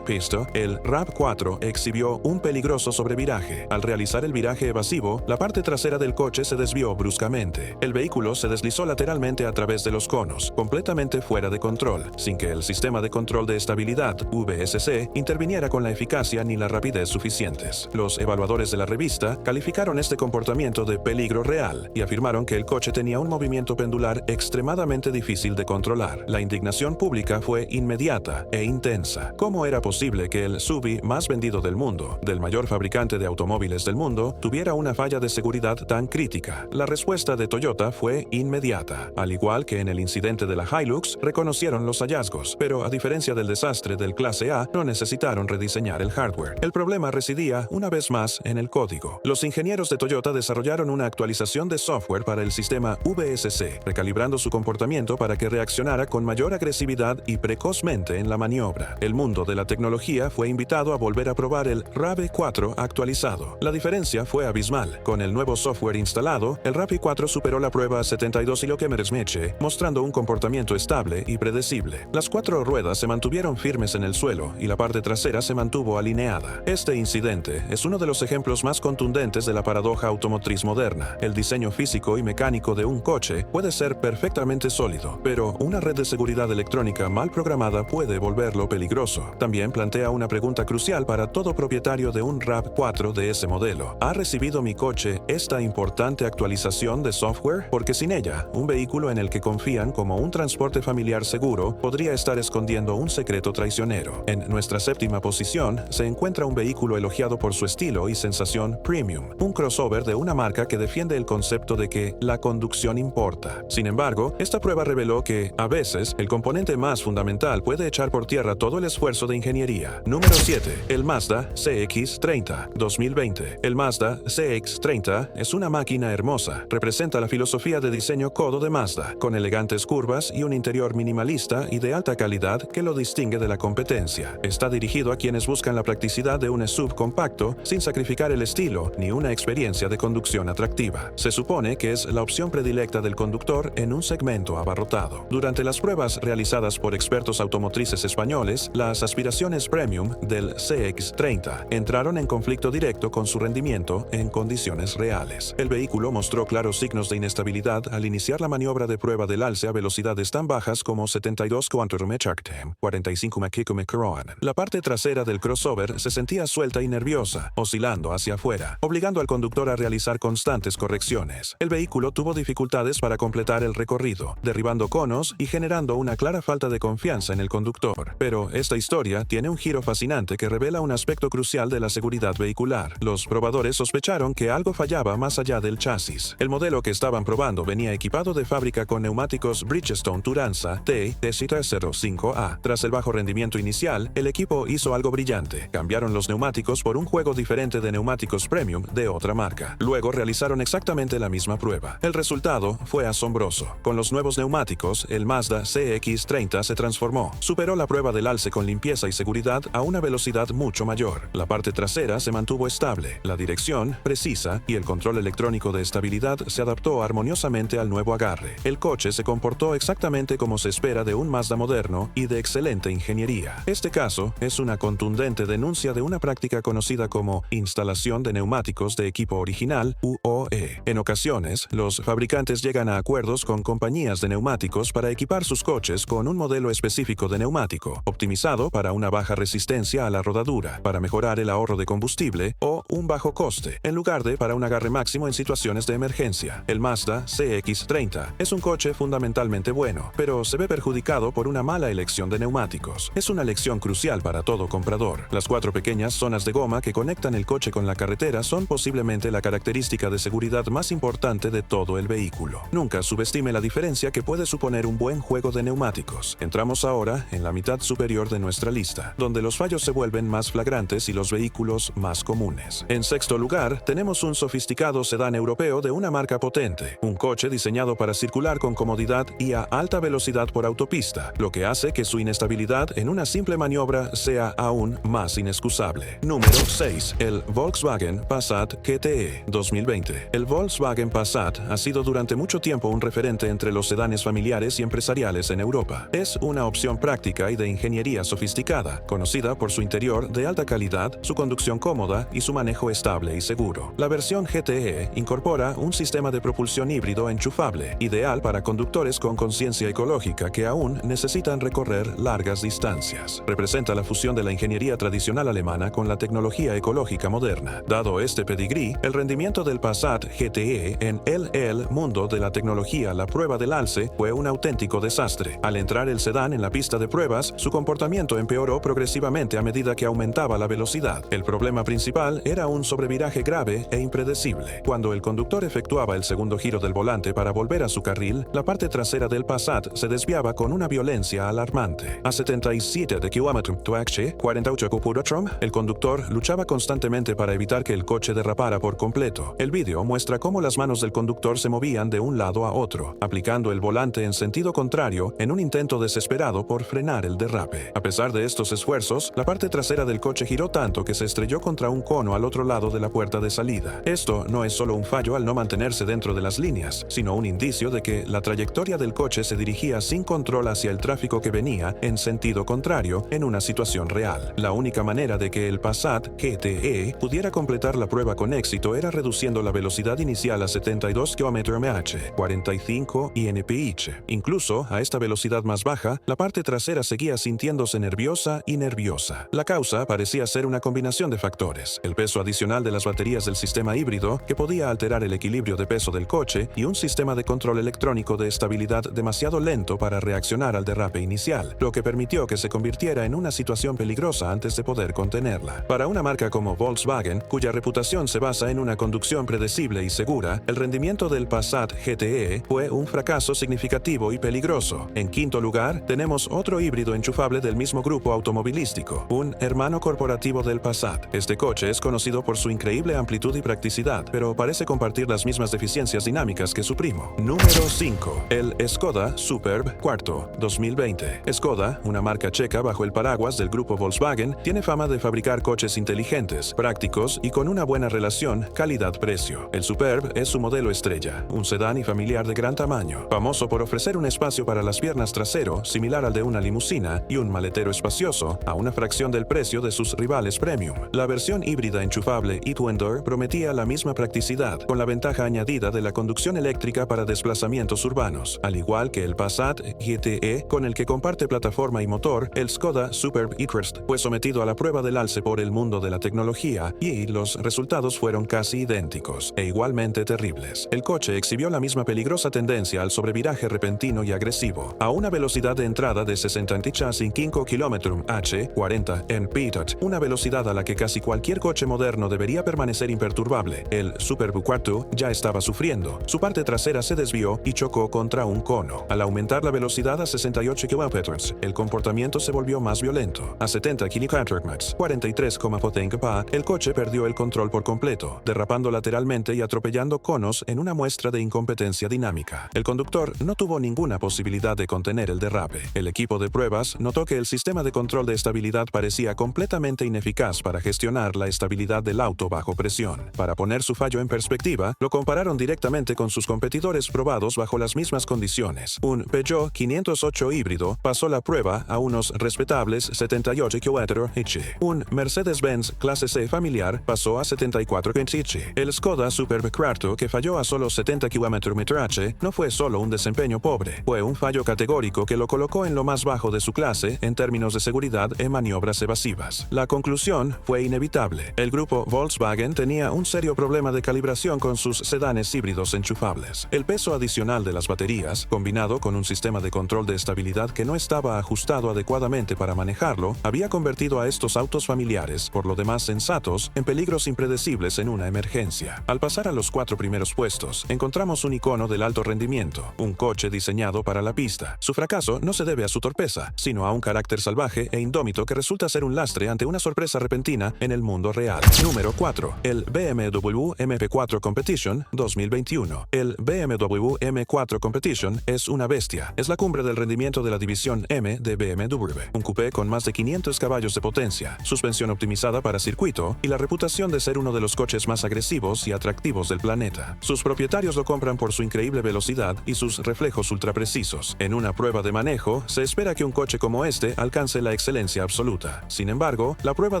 pista, el RAV4 exhibió un peligroso sobreviraje. Al realizar el viraje evasivo, la parte trasera del coche se desvió bruscamente. El vehículo se deslizó lateralmente a través de los conos, completamente fuera de control, sin que el sistema de control de estabilidad, VSC, interviniera con la eficacia ni la rapidez suficientes. Los evaluadores de la revista calificaron este comportamiento de peligro real y afirmaron que el coche tenía un movimiento pendular extremadamente difícil de controlar. La indignación pública fue inmediata e intensa. ¿Cómo era posible que el SUV más vendido del mundo, del mayor fabricante de automóviles del mundo, tuviera una falla de seguridad tan crítica? La respuesta de Toyota fue inmediata. Al igual que en el incidente de la Hilux, reconocieron los hallazgos, pero a diferencia del desastre del Clase A, no necesitaron rediseñar el hardware. El problema residía, una vez más, en el código. Los ingenieros de Toyota desarrollaron una actualización de software para el sistema VSC, recalibrando su comportamiento para que reaccionara con mayor agresividad y precozmente en la maniobra. El mundo de la tecnología fue invitado a volver a probar el RAV4 actualizado. La diferencia fue abismal. Con el nuevo software instalado, el RAV4 superó la prueba a 72 km/h, mostrando un comportamiento estable y predecible. Las cuatro ruedas se mantuvieron firmes en el suelo y la parte trasera se mantuvo alineada. Este incidente es uno de los ejemplos más contundentes de la paradoja automotriz moderna. El diseño físico y mecánico de un coche puede ser perfectamente sólido, pero una red de seguridad electrónica mal programada puede volverlo peligroso. También plantea una pregunta crucial para todo propietario de un RAV4 de ese modelo. ¿Ha recibido mi coche esta importante actualización de software? Porque sin ella, un vehículo en el que confían como un transporte familiar seguro podría estar escondiendo un secreto traicionero. En nuestra séptima posición se encuentra un vehículo elogiado por su estilo y sensación premium, un crossover de una marca que defiende el concepto de que la conducción importa. Sin embargo, esta prueba reveló que, a veces, el componente más fundamental puede echar por tierra todo el esfuerzo de ingeniería. Número 7. El Mazda CX-30, 2020. El Mazda CX-30 es una máquina hermosa. Representa la filosofía de diseño codo de Mazda, con elegantes curvas y un interior minimalista y de alta calidad que lo distingue de la competencia. Está dirigido a quienes buscan la practicidad de un SUV compacto sin sacrificar el estilo ni una experiencia de conducción atractiva. Se supone que es la opción predilecta del conductor en un segmento abarrotado. Durante las pruebas realizadas por expertos automotrices españoles, las aspiraciones premium del CX-30 entraron en conflicto directo con su rendimiento en condiciones reales. El vehículo mostró claros signos de inestabilidad al iniciar la maniobra de prueba del alce a velocidades tan bajas como 72 km/h, 45 km/h. La parte trasera del crossover se sentía suelta y nerviosa, oscilando hacia afuera, obligando al conductor a realizar constantes correcciones. El vehículo tuvo dificultades para completar el recorrido, derribando conos y generando una clara falta de confianza en el conductor. Pero esta historia tiene un giro fascinante que revela un aspecto crucial de la seguridad vehicular. Los probadores sospecharon que algo fallaba más allá del chasis. El modelo que estaban probando venía equipado de fábrica con neumáticos Bridgestone Turanza T-05A. Tras el bajo rendimiento inicial, el equipo hizo algo brillante. Cambiaron los neumáticos por un juego diferente de neumáticos premium de otra marca. Luego realizaron exactamente la misma prueba. El resultado fue asombroso. Con los nuevos neumáticos, el Mazda CX-30 se transformó. Superó la prueba del alce con limpieza y seguridad a una velocidad mucho mayor. La parte trasera se mantuvo estable, la dirección precisa y el control electrónico de estabilidad se adaptó armoniosamente al nuevo agarre. El coche se comportó exactamente como se espera de un Mazda moderno y de excelente ingeniería. Este caso es una contundente denuncia de una práctica conocida como instalación de neumáticos de equipo original UOE. En ocasiones, los fabricantes llegan a acuerdos con compañías de neumáticos para equipar sus coches con un modelo específico de neumático, optimizado para una baja resistencia a la rodadura, para mejorar el ahorro de combustible o un bajo coste, en lugar de para un agarre máximo en situaciones de emergencia. El Mazda CX-30 es un coche fundamentalmente bueno, pero se ve perjudicado por una mala elección de neumáticos. Es una lección crucial para todo comprador. Las 4 pequeñas zonas de goma que conectan el coche con la carretera son posiblemente la característica de seguridad más importante de todo el vehículo. Nunca subestime la diferencia que puede suponer un buen juego de neumáticos. Entramos ahora en la mitad superior de nuestra lista, donde los fallos se vuelven más flagrantes y los vehículos más comunes. En sexto lugar, tenemos un sofisticado sedán europeo de una marca potente, un coche diseñado para circular con comodidad y a alta velocidad por autopista, lo que hace que su inestabilidad en una simple maniobra sea aún más inexcusable. Número 6. El Volkswagen Passat GTE 2020. El Volkswagen Passat ha sido durante mucho tiempo un referente entre los sedanes familiares y empresariales en Europa. Es una opción práctica y de ingeniería sofisticada, conocida por su interior de alta calidad, su conducción cómoda y su manejo estable y seguro. La versión GTE incorpora un sistema de propulsión híbrido enchufable, ideal para conductores con conciencia ecológica que aún necesitan recorrer largas distancias. Representa la fusión de la ingeniería tradicional alemana con la tecnología ecológica moderna. Dado este pedigrí, el rendimiento del Passat GTE en el mundo de la tecnología, la prueba del alce, fue un auténtico desastre. Al entrar el sedán en la pista de pruebas, su comportamiento empeoró progresivamente a medida que aumentaba la velocidad. El problema principal era un sobreviraje grave e impredecible. Cuando el conductor efectuaba el segundo giro del volante para volver a su carril, la parte trasera del Passat se desviaba con una violencia alarmante. A 77 km/h, 48 km/h, el conductor luchaba constantemente para evitar que el coche derrapara por completo. El vídeo muestra cómo las manos del conductor se movían de un lado a otro, aplicando el volante en sentido contrario en un intento desesperado por frenar el derrape. A pesar de estos esfuerzos, la parte trasera del coche giró tanto que se estrelló contra un cono al otro lado de la puerta de salida. Esto no es solo un fallo al no mantenerse dentro de las líneas, sino un indicio de que la trayectoria del coche se dirigía sin control hacia el tráfico que venía en sentido contrario en una situación real. La única manera de que el Passat GTE pudiera completar la prueba con éxito era reduciendo la velocidad inicial a 72 km/h, 45 mph. Incluso a esta velocidad más baja, la parte trasera seguía sintiéndose nerviosa y nerviosa. La causa parecía ser una combinación de factores: el peso adicional de las baterías del sistema híbrido, que podía alterar el equilibrio de peso del coche, y un sistema de control electrónico de estabilidad demasiado lento para reaccionar al derrape inicial, lo que permitió que se convirtiera en una situación peligrosa antes de poder contenerla. Para una marca como Volkswagen, cuya reputación se basa en una conducción predecible y segura, el rendimiento del Passat GTE fue un fracaso significativo y peligroso. En quinto lugar, tenemos otro híbrido enchufable del mismo grupo automovilístico, un hermano corporativo del Passat. Este coche es conocido por su increíble amplitud y practicidad, pero parece compartir las mismas deficiencias dinámicas que su primo. Número 5. El Škoda Superb 4 2020. Škoda, una marca checa bajo el paraguas del grupo Volkswagen, tiene fama de fabricar coches inteligentes, prácticos y con una buena relación calidad-precio. El Superb es su modelo estrella, un sedán y familiar de gran tamaño, famoso por ofrecer un espacio para las piernas trasero similar al de una limusina y un maletero espacioso a una fracción del precio de sus rivales premium. La versión híbrida enchufable e-Twender prometía la misma practicidad, con la ventaja añadida de la conducción eléctrica para desplazamientos urbanos. Al igual que el Passat GTE, con el que comparte plataforma y motor, el Škoda Superb e-Crest fue sometido a la prueba del alce por el mundo de la tecnología y los resultados fueron casi idénticos e igualmente terribles. El coche exhibió la misma peligrosa tendencia al sobreviraje repentino y agresivo, a una velocidad de entrada de 65 km/h, 40 mph, una velocidad a la que casi cualquier coche moderno debería permanecer imperturbable. El Superb 4 ya estaba sufriendo. Su parte trasera se desvió y chocó contra un cono. Al aumentar la velocidad a 68 km/h, el comportamiento se volvió más violento. A 70 km/h, 43,5 mph, el coche perdió el control por completo, derrapando lateralmente y atropellando conos en una muestra de incompetencia dinámica. El conductor no tuvo ninguna posibilidad de contener el derrape. El equipo de pruebas notó que el sistema de control de estabilidad parecía completamente ineficaz para gestionar la estabilidad del auto bajo presión. Para poner su fallo en perspectiva, lo compararon directamente con sus competidores probados bajo las mismas condiciones. Un Peugeot 508 híbrido pasó la prueba a unos respetables 78 km/h. Un Mercedes-Benz clase C familiar pasó a 74 km/h. El Škoda Superb 4, que falló a solo 70 km/h, no fue solo un desempeño pobre, fue un fallo categórico que lo colocó en lo más bajo de su clase en términos de seguridad en maniobras evasivas. La conclusión fue inevitable. El grupo Volkswagen tenía un serio problema de calibración con sus sedanes híbridos enchufables. El peso adicional de las baterías, combinado con un sistema de control de estabilidad que no estaba ajustado adecuadamente para manejarlo, había convertido a estos autos familiares, por lo demás sensatos, en peligros impredecibles posibles en una emergencia. Al pasar a los 4 primeros puestos, encontramos un icono del alto rendimiento, un coche diseñado para la pista. Su fracaso no se debe a su torpeza, sino a un carácter salvaje e indómito que resulta ser un lastre ante una sorpresa repentina en el mundo real. Número 4. El BMW MP4 Competition 2021. El BMW M4 Competition es una bestia. Es la cumbre del rendimiento de la división M de BMW. Un coupé con más de 500 caballos de potencia, suspensión optimizada para circuito y la reputación de ser uno de los coches más agresivos y atractivos del planeta. Sus propietarios lo compran por su increíble velocidad y sus reflejos ultraprecisos. En una prueba de manejo, se espera que un coche como este alcance la excelencia absoluta. Sin embargo, la prueba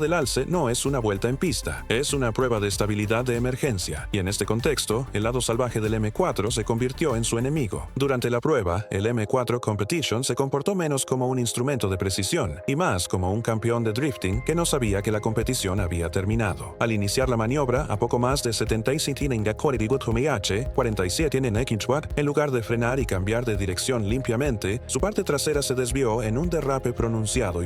del alce no es una vuelta en pista, es una prueba de estabilidad de emergencia, y en este contexto, el lado salvaje del M4 se convirtió en su enemigo. Durante la prueba, el M4 Competition se comportó menos como un instrumento de precisión y más como un campeón de drifting que no sabía que la competición había terminado. Al iniciar la maniobra a poco más de 77 47 en lugar de frenar y cambiar de dirección limpiamente, su parte trasera se desvió en un derrape pronunciado.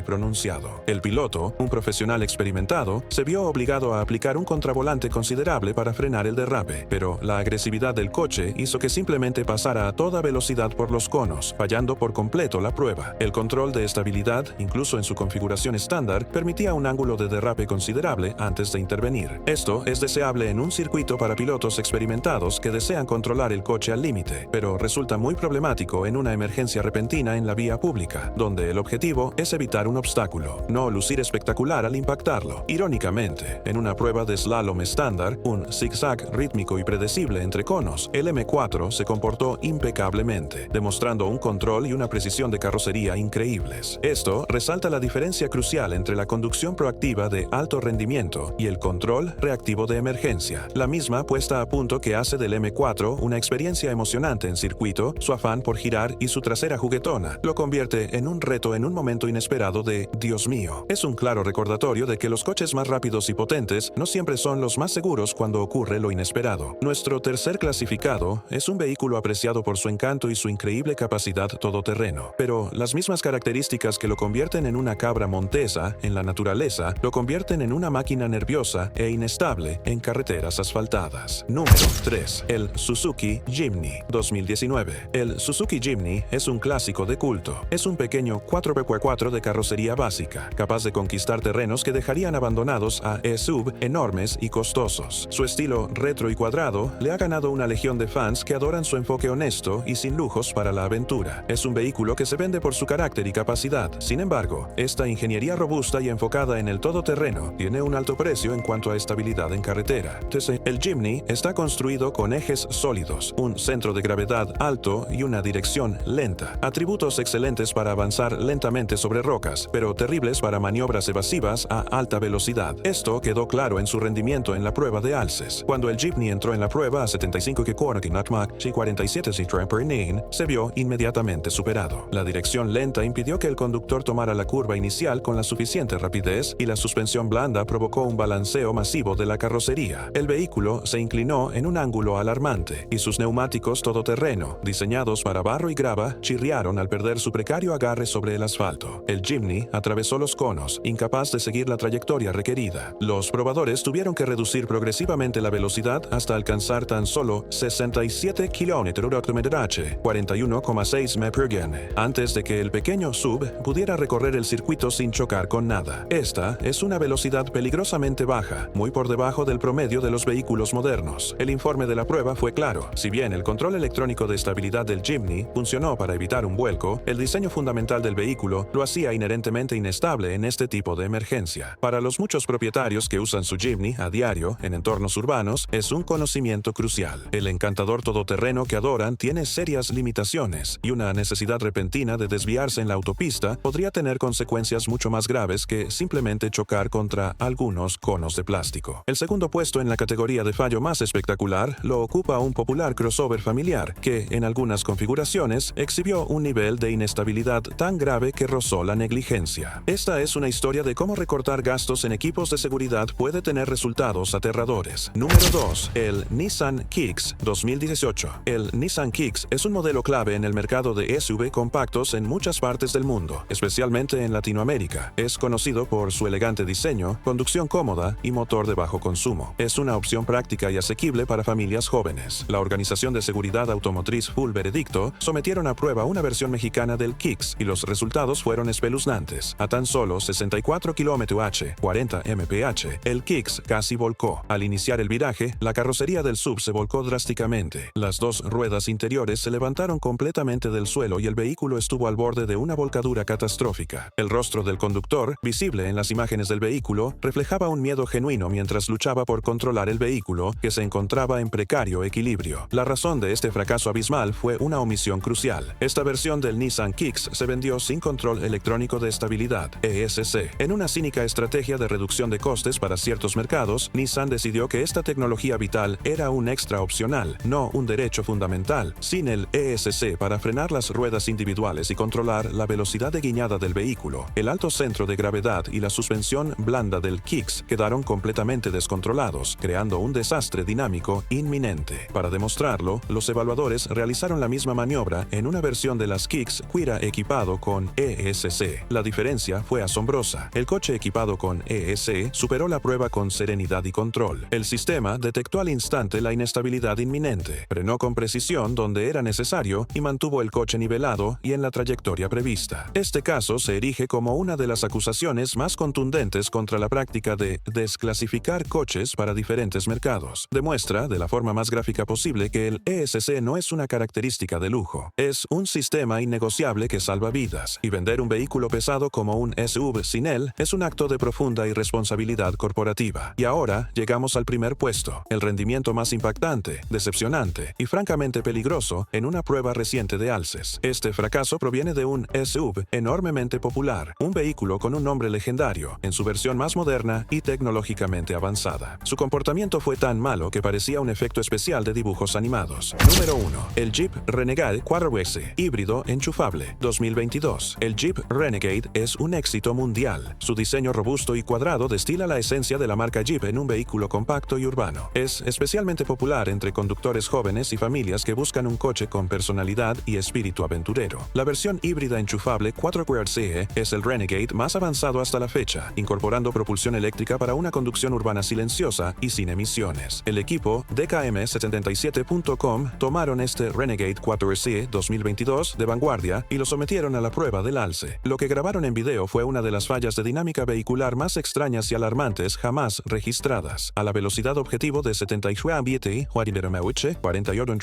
El piloto, un profesional experimentado, se vio obligado a aplicar un contravolante considerable para frenar el derrape, pero la agresividad del coche hizo que simplemente pasara a toda velocidad por los conos, fallando por completo la prueba. El control de estabilidad, incluso en su configuración estándar, permitía un ángulo de derrape considerable antes de intervenir. Esto es deseable en un circuito para pilotos experimentados que desean controlar el coche al límite, pero resulta muy problemático en una emergencia repentina en la vía pública, donde el objetivo es evitar un obstáculo, no lucir espectacular al impactarlo. Irónicamente, en una prueba de slalom estándar, un zigzag rítmico y predecible entre conos, el M4 se comportó impecablemente, demostrando un control y una precisión de carrocería increíbles. Esto resalta la diferencia crucial entre la conducción proactiva de alto rendimiento y el control reactivo de emergencia, la misma puesta a punto que hace del M4 una experiencia emocionante en circuito. Su afán por girar y su trasera juguetona lo convierte en un reto en un momento inesperado de «Dios mío». Es un claro recordatorio de que los coches más rápidos y potentes no siempre son los más seguros cuando ocurre lo inesperado. Nuestro tercer clasificado es un vehículo apreciado por su encanto y su increíble capacidad todoterreno, pero las mismas características que lo convierten en una cabra montesa en la naturaleza lo convierten en una máquina nerviosa e inestable en carreteras asfaltadas. Número 3. El Suzuki Jimny 2019. El Suzuki Jimny es un clásico de culto. Es un pequeño 4x4 de carrocería básica, capaz de conquistar terrenos que dejarían abandonados a SUV enormes y costosos. Su estilo retro y cuadrado le ha ganado una legión de fans que adoran su enfoque honesto y sin lujos para la aventura. Es un vehículo que se vende por su carácter y capacidad. Sin embargo, esta ingeniería robusta y enfocada en el todoterreno tiene un alto precio en cuanto a estabilidad en carretera. El Jimny está construido con ejes sólidos, un centro de gravedad alto y una dirección lenta. Atributos excelentes para avanzar lentamente sobre rocas, pero terribles para maniobras evasivas a alta velocidad. Esto quedó claro en su rendimiento en la prueba de alces. Cuando el Jimny entró en la prueba a 75 km/h y 47 km/h, se vio inmediatamente superado. La dirección lenta impidió que el conductor tomara la curva inicial con la suficiente rapidez y la suspensión blanda provocó un balanceo masivo de la carrocería. El vehículo se inclinó en un ángulo alarmante y sus neumáticos todoterreno, diseñados para barro y grava, chirriaron al perder su precario agarre sobre el asfalto. El Jimny atravesó los conos, incapaz de seguir la trayectoria requerida. Los probadores tuvieron que reducir progresivamente la velocidad hasta alcanzar tan solo 67 km/h, 41,6 mpg, antes de que el pequeño SUV pudiera recorrer el circuito sin chocar con nada. Esta es una velocidad peligrosamente baja, muy por debajo del promedio de los vehículos modernos. El informe de la prueba fue claro. Si bien el control electrónico de estabilidad del Jimny funcionó para evitar un vuelco, el diseño fundamental del vehículo lo hacía inherentemente inestable en este tipo de emergencia. Para los muchos propietarios que usan su Jimny a diario en entornos urbanos, es un conocimiento crucial. El encantador todoterreno que adoran tiene serias limitaciones y una necesidad repentina de desviarse en la autopista podría tener consecuencias mucho más graves que simplemente chocar contra algunos conos de plástico. El segundo puesto en la categoría de fallo más espectacular lo ocupa un popular crossover familiar que, en algunas configuraciones, exhibió un nivel de inestabilidad tan grave que rozó la negligencia. Esta es una historia de cómo recortar gastos en equipos de seguridad puede tener resultados aterradores. Número 2. El Nissan Kicks 2018. El Nissan Kicks es un modelo clave en el mercado de SUV compactos en muchas partes del mundo, especialmente en Latinoamérica. Es conocido por su elegante diseño, conducción cómoda y motor de bajo bajo consumo. Es una opción práctica y asequible para familias jóvenes. La Organización de Seguridad Automotriz Full Veredicto sometieron a prueba una versión mexicana del Kicks y los resultados fueron espeluznantes. A tan solo 64 km/h, 40 mph, el Kicks casi volcó. Al iniciar el viraje, la carrocería del SUV se volcó drásticamente. Las dos ruedas interiores se levantaron completamente del suelo y el vehículo estuvo al borde de una volcadura catastrófica. El rostro del conductor, visible en las imágenes del vehículo, reflejaba un miedo genuino mientras luchaba por controlar el vehículo, que se encontraba en precario equilibrio. La razón de este fracaso abismal fue una omisión crucial. Esta versión del Nissan Kicks se vendió sin control electrónico de estabilidad, ESC. En una cínica estrategia de reducción de costes para ciertos mercados, Nissan decidió que esta tecnología vital era un extra opcional, no un derecho fundamental. Sin el ESC para frenar las ruedas individuales y controlar la velocidad de guiñada del vehículo, el alto centro de gravedad y la suspensión blanda del Kicks quedaron completamente descontrolados, creando un desastre dinámico inminente. Para demostrarlo, los evaluadores realizaron la misma maniobra en una versión de las Kicks Quira equipado con ESC. La diferencia fue asombrosa. El coche equipado con ESC superó la prueba con serenidad y control. El sistema detectó al instante la inestabilidad inminente, frenó con precisión donde era necesario y mantuvo el coche nivelado y en la trayectoria prevista. Este caso se erige como una de las acusaciones más contundentes contra la práctica de desclasificar coches para diferentes mercados. Demuestra, de la forma más gráfica posible, que el ESC no es una característica de lujo. Es un sistema innegociable que salva vidas, y vender un vehículo pesado como un SUV sin él es un acto de profunda irresponsabilidad corporativa. Y ahora llegamos al primer puesto, el rendimiento más impactante, decepcionante y francamente peligroso en una prueba reciente de alces. Este fracaso proviene de un SUV enormemente popular, un vehículo con un nombre legendario, en su versión más moderna y tecnológicamente avanzada. Su comportamiento fue tan malo que parecía un efecto especial de dibujos animados. Número 1. El Jeep Renegade 4WC, híbrido enchufable, 2022. El Jeep Renegade es un éxito mundial. Su diseño robusto y cuadrado destila la esencia de la marca Jeep en un vehículo compacto y urbano. Es especialmente popular entre conductores jóvenes y familias que buscan un coche con personalidad y espíritu aventurero. La versión híbrida enchufable 4WC es el Renegade más avanzado hasta la fecha, incorporando propulsión eléctrica para una conducción urbana silenciosa y sin emisiones. El equipo DKM77.com tomaron este Renegade 4WC 2022 de vanguardia y lo sometieron a la prueba del alce. Lo que grabaron en video fue una de las fallas de dinámica vehicular más extrañas y alarmantes jamás registradas. A la velocidad objetivo de 77 km/h, 48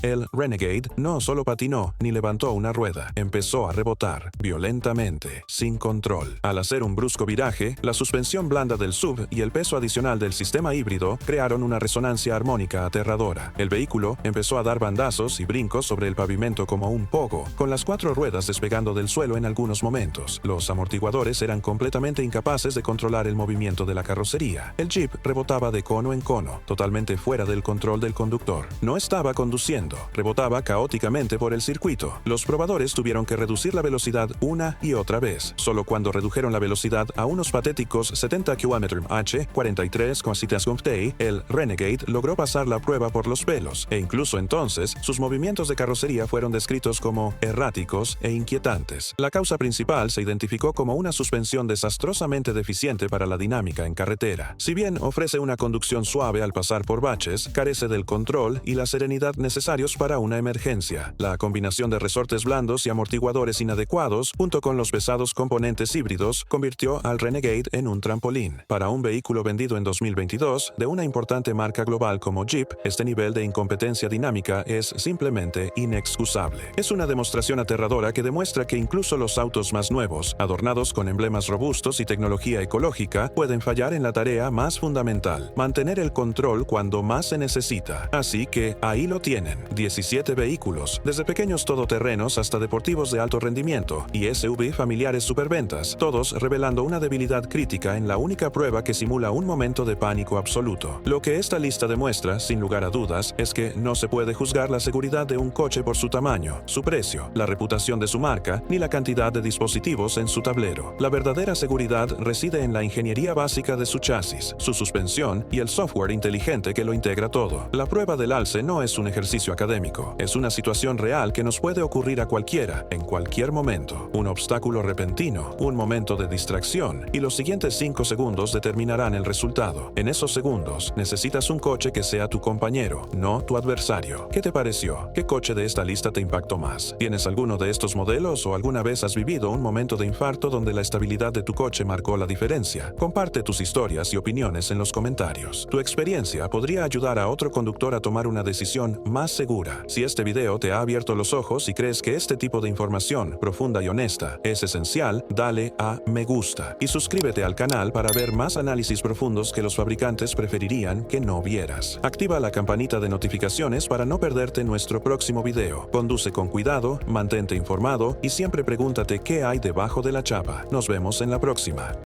el Renegade no solo patinó ni levantó una rueda, empezó a rebotar violentamente, sin control. Al hacer un brusco viraje, la suspensión blanda del SUV y el peso adicional del sistema híbrido crearon una resonancia armónica aterradora. El vehículo empezó a dar bandazos y brincos sobre el pavimento como un pogo, con las cuatro ruedas despegando del suelo en algunos momentos. Los amortiguadores eran completamente incapaces de controlar el movimiento de la carrocería. El Jeep rebotaba de cono en cono, totalmente fuera del control del conductor. No estaba conduciendo, rebotaba caóticamente por el circuito. Los probadores tuvieron que reducir la velocidad una y otra vez. Solo cuando redujeron la velocidad a unos patéticos 70 km/h, 43,7 el Renegade logró pasar la prueba por los pelos, e incluso entonces sus movimientos de carrocería fueron descritos como erráticos e inquietantes. La causa principal se identificó como una suspensión desastrosamente deficiente para la dinámica en carretera. Si bien ofrece una conducción suave al pasar por baches, carece del control y la serenidad necesarios para una emergencia. La combinación de resortes blandos y amortiguadores inadecuados, junto con los pesados componentes híbridos, convirtió al Renegade en un trampolín. Para un vehículo vendido en 2022 de una importante marca global como Jeep, este nivel de incompetencia dinámica es simplemente inexcusable. Es una demostración aterradora que demuestra que incluso los autos más nuevos, adornados con emblemas robustos y tecnología ecológica, pueden fallar en la tarea más fundamental: mantener el control cuando más se necesita. Así que ahí lo tienen, 17 vehículos, desde pequeños todoterrenos hasta deportivos de alto rendimiento y SUV familiares superventas, todos revelando una debilidad crítica en la única prueba que simula un momento de pánico absoluto. Lo que esta lista demuestra, sin lugar a dudas, es que no se puede juzgar la seguridad de un coche por su tamaño, su precio, la reputación de su marca, ni la cantidad de dispositivos en su tablero. La verdadera seguridad reside en la ingeniería básica de su chasis, su suspensión y el software inteligente que lo integra todo. La prueba del alce no es un ejercicio académico, es una situación real que nos puede ocurrir a cualquiera, en cualquier momento. Un obstáculo repentino, un momento de distracción, y los siguientes 5 segundos determinarán determinarán el resultado. En esos segundos, necesitas un coche que sea tu compañero, no tu adversario. ¿Qué te pareció? ¿Qué coche de esta lista te impactó más? ¿Tienes alguno de estos modelos o alguna vez has vivido un momento de infarto donde la estabilidad de tu coche marcó la diferencia? Comparte tus historias y opiniones en los comentarios. Tu experiencia podría ayudar a otro conductor a tomar una decisión más segura. Si este video te ha abierto los ojos y crees que este tipo de información profunda y honesta es esencial, dale a me gusta y suscríbete al canal para ver más análisis profundos que los fabricantes preferirían que no vieras. Activa la campanita de notificaciones para no perderte nuestro próximo video. Conduce con cuidado, mantente informado y siempre pregúntate qué hay debajo de la chapa. Nos vemos en la próxima.